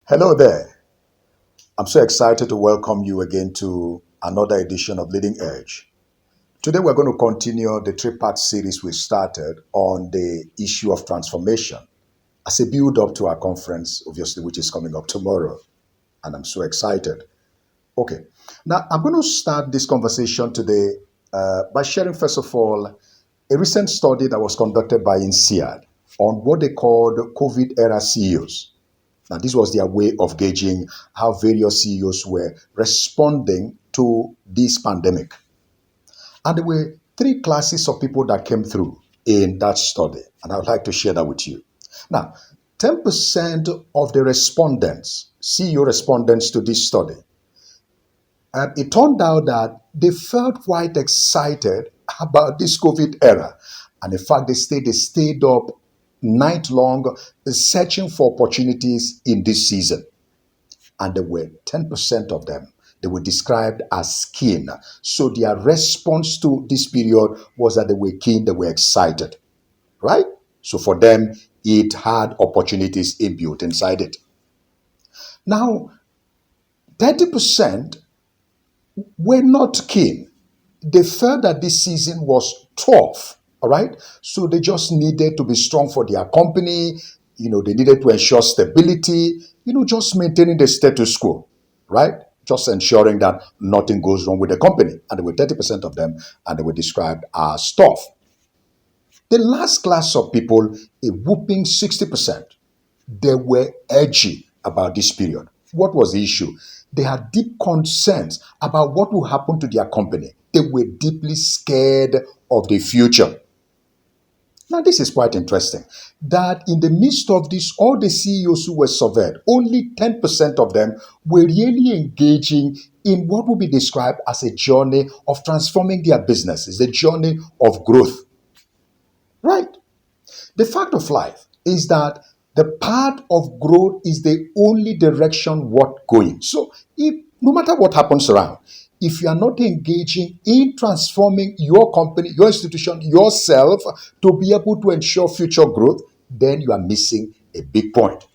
Hello there. I'm so excited to welcome you again to another edition of Leading Edge. Today, we're going to continue the three-part series we started on the issue of transformation as a build up to our conference, obviously, which is coming up tomorrow. And I'm so excited. Okay. Now, I'm going to start this conversation today by sharing, first of all, a recent study that was conducted by INSEAD on what they called COVID era CEOs. Now, this was their way of gauging how various CEOs were responding to this pandemic. And there were three classes of people that came through in that study, and I would like to share that with you. Now, 10% of the respondents, CEO respondents to this study, it turned out that they felt quite excited about this COVID era. And in fact, they stayed up night long searching for opportunities in this season. And there were 10% of them. They were described as keen. So their response to this period was that they were keen, they were excited, right? So for them, it had opportunities inbuilt inside it. Now, 30% were not keen. They felt that this season was tough, all right? So they just needed to be strong for their company. They needed to ensure stability, just maintaining the status quo, right? Just ensuring that nothing goes wrong with the company. And there were 30% of them, and they were described as tough. The last class of people, a whooping 60%, they were edgy about this period. What was the issue? They had deep concerns about what will happen to their company. They were deeply scared of the future. Now, this is quite interesting, that in the midst of this, all the CEOs who were surveyed, only 10% of them were really engaging in what would be described as a journey of transforming their businesses, a journey of growth. Right? The fact of life is that the path of growth is the only direction worth going. So, no matter what happens around, if you are not engaging in transforming your company, your institution, yourself to be able to ensure future growth, then you are missing a big point.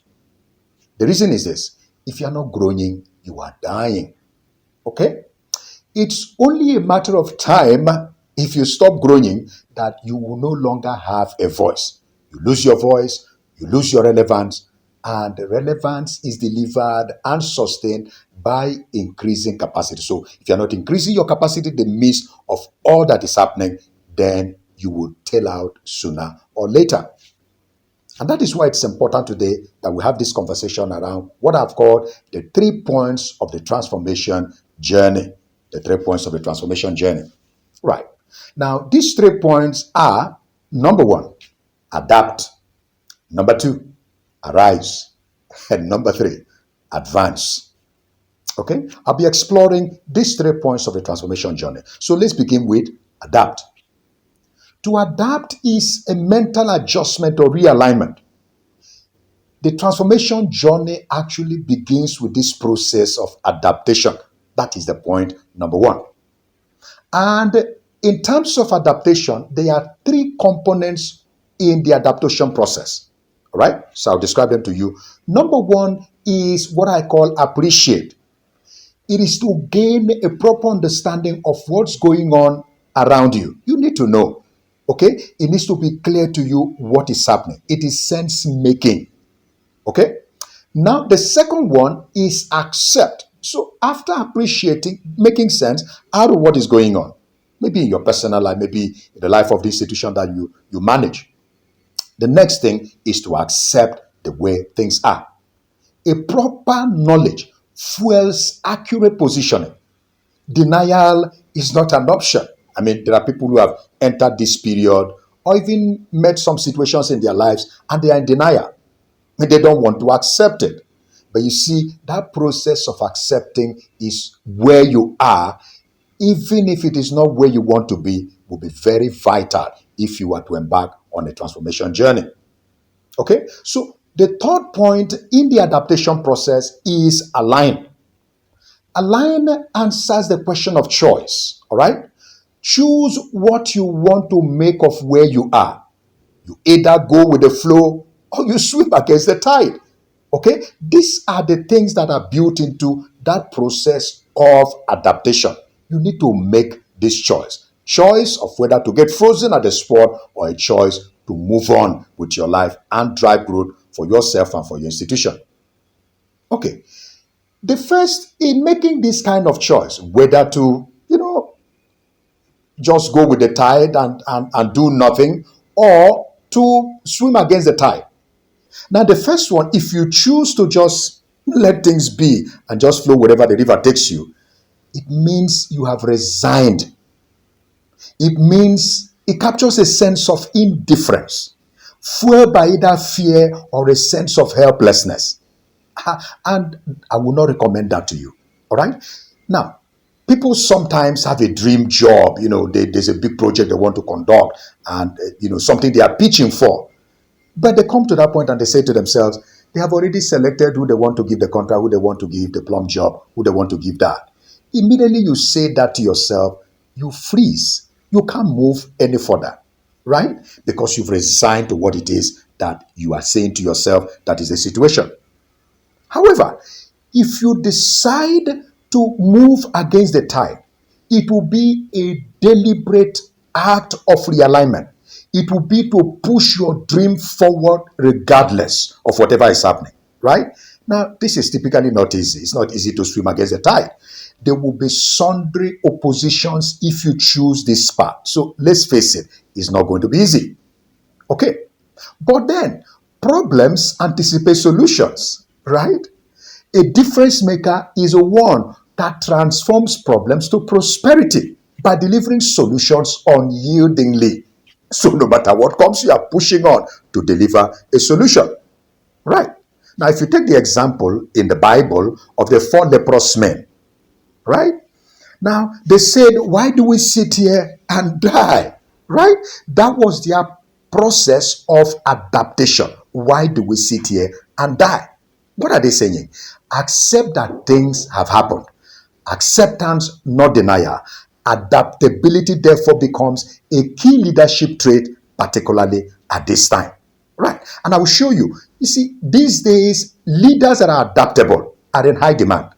The reason is this: if you are not growing, you are dying. Okay? It's only a matter of time, if you stop growing, that you will no longer have a voice. You lose your voice, you lose your relevance, and the relevance is delivered and sustained by increasing capacity. So if you're not increasing your capacity in the midst of all that is happening, then you will tail out sooner or later. And that is why it's important today that we have this conversation around what I've called the 3 points of the transformation journey. The 3 points of the transformation journey. Right. Now, these 3 points are: number 1, adapt; number 2, arise; and number 3, advance. Okay? I'll be exploring these 3 points of the transformation journey. So let's begin with adapt. To adapt is a mental adjustment or realignment. The transformation journey actually begins with this process of adaptation. That is the point number 1. And in terms of adaptation, there are 3 components in the adaptation process. All right? So I'll describe them to you. Number 1 is what I call appreciate. It is to gain a proper understanding of what's going on around you. You need to know. Okay? It needs to be clear to you what is happening. It is sense making. Okay? Now, the second one is accept. So after appreciating, making sense out of what is going on, maybe in your personal life, maybe in the life of the institution that you manage, the next thing is to accept the way things are. A proper knowledge fuels accurate positioning. Denial is not an option. I mean, there are people who have entered this period or even met some situations in their lives and they are in denial. And they don't want to accept it. But you see, that process of accepting is where you are, even if it is not where you want to be, will be very vital if you are to embark on a transformation journey. Okay? So the third point in the adaptation process is align. Align answers the question of choice. All right? Choose what you want to make of where you are. You either go with the flow or you swim against the tide. Okay? These are the things that are built into that process of adaptation. You need to make this choice. Choice of whether to get frozen at the spot or a choice to move on with your life and drive growth for yourself and for your institution. Okay. The first, in making this kind of choice, whether to, just go with the tide and do nothing, or to swim against the tide. Now, the first one, if you choose to just let things be and just flow wherever the river takes you, it means you have resigned. It means it captures a sense of indifference, fueled by either fear or a sense of helplessness. And I will not recommend that to you. All right? Now, people sometimes have a dream job. There's a big project they want to conduct and, something they are pitching for. But they come to that point and they say to themselves, they have already selected who they want to give the contract, who they want to give the plum job, who they want to give that. Immediately you say that to yourself, you freeze. You can't move any further, right? Because you've resigned to what it is that you are saying to yourself that is the situation. However, if you decide to move against the tide, it will be a deliberate act of realignment. It will be to push your dream forward regardless of whatever is happening, right? Now, this is typically not easy. It's not easy to swim against the tide. There will be sundry oppositions if you choose this path. So let's face it, it's not going to be easy. Okay. But then, problems anticipate solutions, right? A difference maker is a one that transforms problems to prosperity by delivering solutions unyieldingly. So no matter what comes, you are pushing on to deliver a solution. Right. Now, if you take the example in the Bible of the 4 leprous men, right? Now, they said, why do we sit here and die? Right? That was their process of adaptation. Why do we sit here and die? What are they saying? Accept that things have happened. Acceptance, not denial. Adaptability, therefore, becomes a key leadership trait, particularly at this time. Right. And I will show you. You see, these days, leaders that are adaptable are in high demand.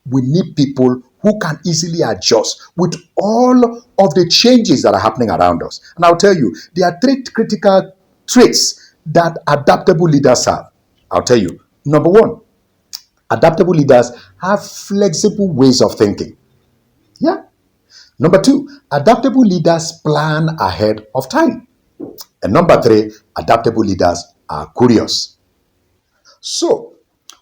We need people who can easily adjust with all of the changes that are happening around us. And I'll tell you, there are 3 critical traits that adaptable leaders have. I'll tell you. Number 1, adaptable leaders have flexible ways of thinking. Yeah. Number 2, adaptable leaders plan ahead of time. And number 3, adaptable leaders are curious. So,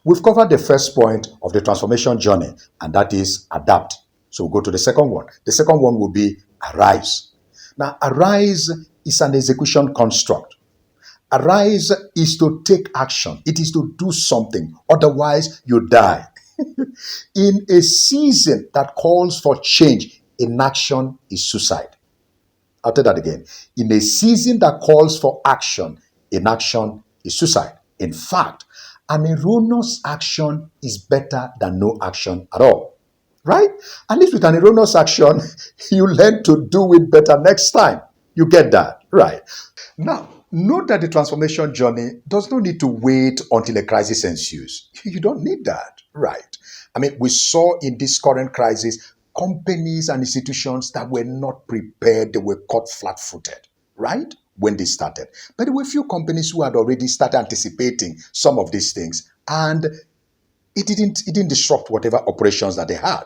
we've covered the first point of the transformation journey, and that is adapt. So, we'll go to the second one. The second one will be arise. Now, arise is an execution construct. Arise is to take action. It is to do something. Otherwise, you die. In a season that calls for change, inaction is suicide. I'll tell that again. In a season that calls for action, inaction is suicide. In fact, an erroneous action is better than no action at all. Right? At least with an erroneous action, you learn to do it better next time. You get that? Right. Now, note that the transformation journey does not need to wait until a crisis ensues. You don't need that. Right. I mean, we saw in this current crisis companies and institutions that were not prepared, they were caught flat-footed, right? When they started. But there were a few companies who had already started anticipating some of these things, and it didn't disrupt whatever operations that they had.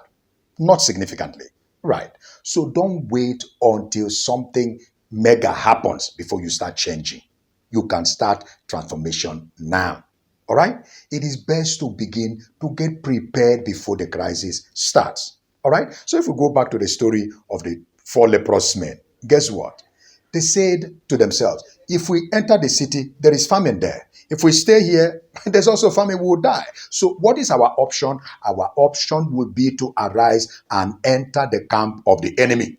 Not significantly, right? So don't wait until something mega happens before you start changing. You can start transformation now. All right? It is best to begin to get prepared before the crisis starts. All right? So if we go back to the story of the 4 leprous men, guess what? They said to themselves, if we enter the city, there is famine there. If we stay here, there's also famine, we will die. So what is our option? Our option will be to arise and enter the camp of the enemy.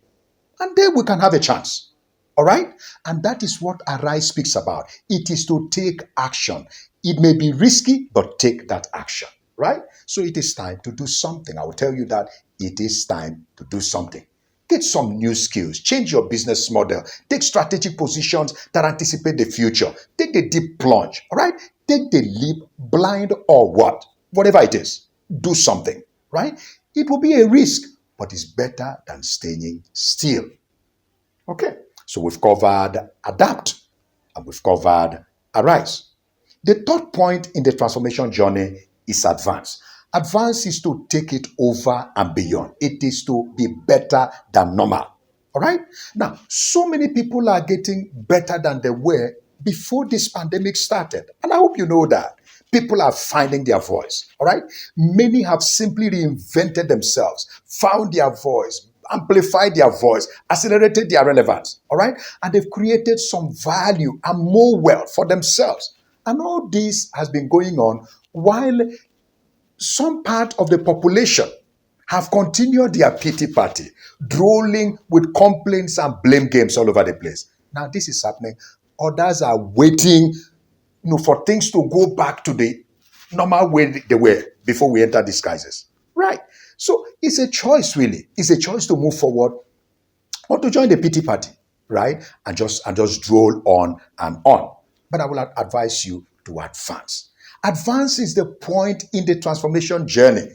And then we can have a chance. All right? And that is what Arise speaks about. It is to take action. It may be risky, but take that action. Right? So it is time to do something. I will tell you that it is time to do something. Get some new skills, change your business model, take strategic positions that anticipate the future. Take the deep plunge, all right? Take the leap, blind or what? Whatever it is, do something, right? It will be a risk, but it's better than staying still. Okay, so we've covered adapt and we've covered arise. The third point in the transformation journey is advance. Advance is to take it over and beyond. It is to be better than normal. All right? Now, so many people are getting better than they were before this pandemic started. And I hope you know that. People are finding their voice. All right? Many have simply reinvented themselves, found their voice, amplified their voice, accelerated their relevance. All right? And they've created some value and more wealth for themselves. And all this has been going on while some part of the population have continued their pity party, drooling with complaints and blame games all over the place. Now, this is happening. Others are waiting, for things to go back to the normal way they were before we enter this crisis. Right. So it's a choice, really. It's a choice to move forward or to join the pity party, right? And just drool on and on. But I will advise you to advance. Advance is the point in the transformation journey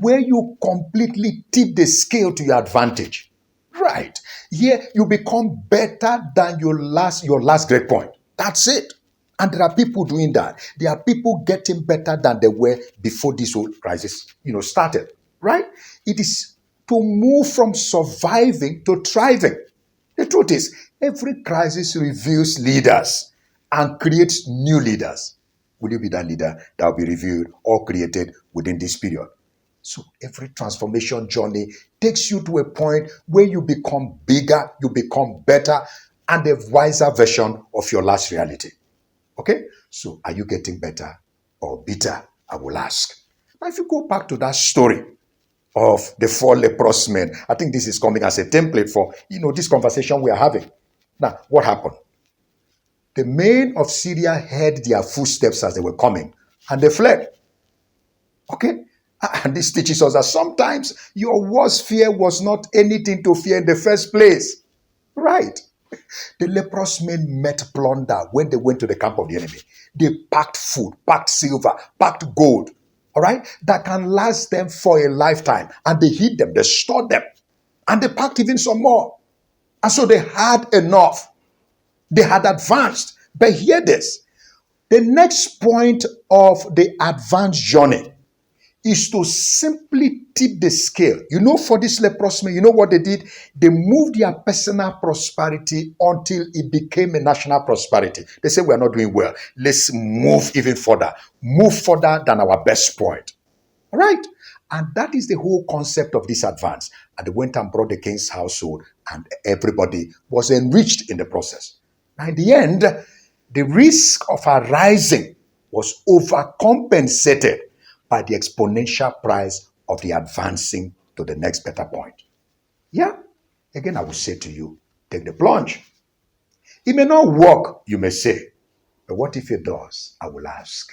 where you completely tip the scale to your advantage. Right. Here you become better than your last great point. That's it. And there are people doing that. There are people getting better than they were before this whole crisis, started. Right? It is to move from surviving to thriving. The truth is, every crisis reveals leaders and creates new leaders. Will you be that leader that will be revealed or created within this period? So every transformation journey takes you to a point where you become bigger, you become better, and a wiser version of your last reality. Okay? So are you getting better or bitter? I will ask. Now, if you go back to that story of the 4 leprous men, I think this is coming as a template for, this conversation we are having. Now, what happened? The men of Syria heard their footsteps as they were coming, and they fled. Okay? And this teaches us that sometimes your worst fear was not anything to fear in the first place. Right? The leprous men met plunder when they went to the camp of the enemy. They packed food, packed silver, packed gold, all right, that can last them for a lifetime. And they hid them, they stored them, and they packed even some more. And so they had enough. They had advanced. But hear this. The next point of the advanced journey is to simply tip the scale. For this leprous men, what they did? They moved their personal prosperity until it became a national prosperity. They said, we are not doing well. Let's move even further. Move further than our best point. All right? And that is the whole concept of this advance. And they went and brought the king's household, and everybody was enriched in the process. Now, in the end, the risk of arising was overcompensated by the exponential price of the advancing to the next better point. Yeah? Again, I will say to you, take the plunge. It may not work, you may say, but what if it does? I will ask.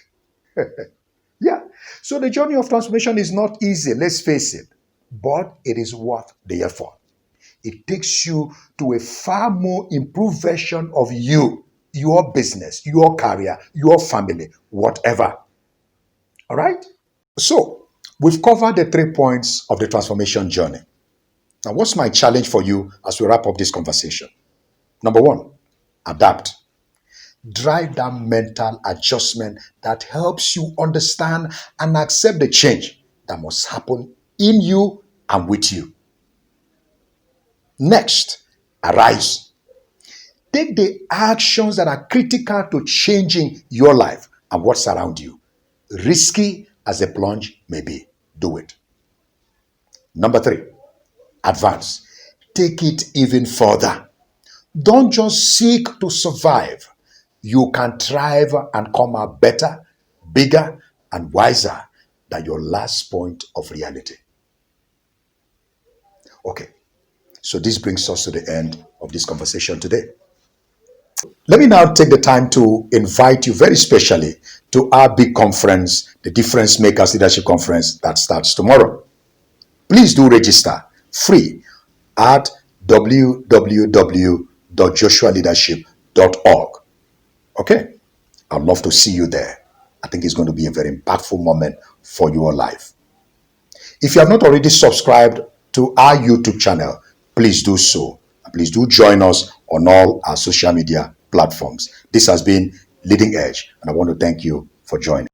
Yeah. So the journey of transformation is not easy, let's face it, but it is worth the effort. It takes you to a far more improved version of you, your business, your career, your family, whatever. All right? So, we've covered the 3 points of the transformation journey. Now, what's my challenge for you as we wrap up this conversation? Number 1, adapt. Drive that mental adjustment that helps you understand and accept the change that must happen in you and with you. Next, arise. Take the actions that are critical to changing your life and what's around you. Risky as a plunge may be, do it. Number 3, advance. Take it even further. Don't just seek to survive. You can thrive and come out better, bigger, and wiser than your last point of reality. Okay, so this brings us to the end of this conversation today. Let me now take the time to invite you very specially to our big conference, the Difference Makers Leadership Conference that starts tomorrow. Please do register free at www.joshualeadership.org. Okay? I'd love to see you there. I think it's going to be a very impactful moment for your life. If you have not already subscribed to our YouTube channel, please do so. Please do join us on all our social media platforms. This has been Leading Edge, and I want to thank you for joining.